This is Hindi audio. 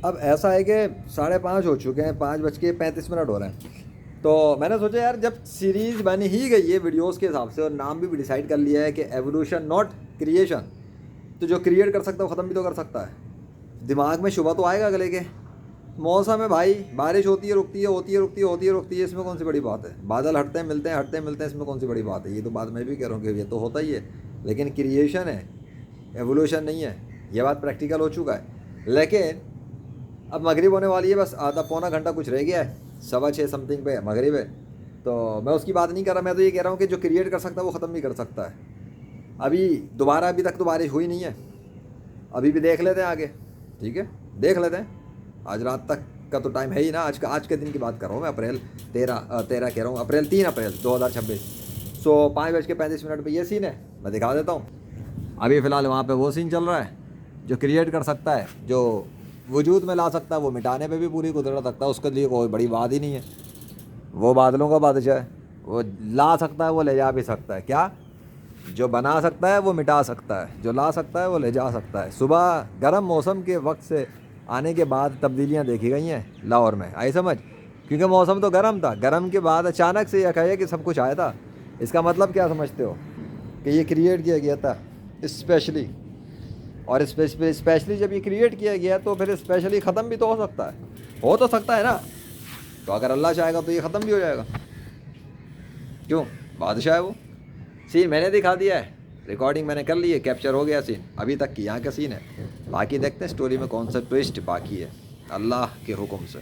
अब ऐसा है कि 5:30 हो चुके हैं, 5:35 हो रहे हैं। तो मैंने सोचा यार जब सीरीज़ बन ही गई है वीडियोस के हिसाब से और नाम भी डिसाइड कर लिया है कि एवोल्यूशन नॉट क्रिएशन, तो जो क्रिएट कर सकता है वो ख़त्म भी तो कर सकता है। दिमाग में शुबा तो आएगा अगले के। मौसम है भाई, बारिश होती है रुकती है, होती है रुकती है, होती है रुकती है, इसमें कौन सी बड़ी बात है। बादल हटते हैं मिलते हैं, हटते हैं मिलते हैं, इसमें कौन सी बड़ी बात है। ये तो बात मैं भी कह रहा हूँ कि ये तो होता ही है, लेकिन क्रिएशन है, एवोल्यूशन नहीं है। ये बात प्रैक्टिकल हो चुका है। लेकिन अब मगरिब होने वाली है, बस आधा पौना घंटा कुछ रह गया है, 6:15 समथिंग पे मगरिब है। तो मैं उसकी बात नहीं कर रहा, मैं तो ये कह रहा हूँ कि जो क्रिएट कर सकता है वो ख़त्म भी कर सकता है। अभी दोबारा अभी तक तो बारिश हुई नहीं है, अभी भी देख लेते हैं आगे, ठीक है देख लेते हैं। आज रात तक का तो टाइम है ही ना, आज के दिन की बात कर रहा हूँ मैं, अप्रैल 13 कह रहा हूँ, 3 अप्रैल 2026। सो 5:35 पर ये सीन है, मैं दिखा देता हूँ। अभी फ़िलहाल वहाँ पे वो सीन चल रहा है। जो क्रिएट कर सकता है, जो वजूद में ला सकता है, वो मिटाने पे भी पूरी कुदरत रखता है, उसके लिए कोई बड़ी बात ही नहीं है। वो बादलों का बादशाह है, वो ला सकता है, वो ले जा भी सकता है। क्या जो बना सकता है वो मिटा सकता है, जो ला सकता है वो ले जा सकता है। सुबह गर्म मौसम के वक्त से आने के बाद तब्दीलियाँ देखी गई हैं लाहौर में, आई समझ। क्योंकि मौसम तो गर्म था, गर्म के बाद अचानक से यह कहे कि सब कुछ आया था। इसका मतलब क्या समझते हो कि ये क्रिएट किया गया था स्पेशली, और स्पेशली जब ये क्रिएट किया गया तो फिर स्पेशली ख़त्म भी तो हो सकता है, हो तो सकता है ना। तो अगर अल्लाह चाहेगा तो ये ख़त्म भी हो जाएगा, क्यों, बादशाह है वो। सीन मैंने दिखा दिया है, रिकॉर्डिंग मैंने कर ली है, कैप्चर हो गया सीन, अभी तक की यहाँ का सीन है। बाकी देखते हैं स्टोरी में कौन सा ट्विस्ट बाकी है, अल्लाह के हुक्म से।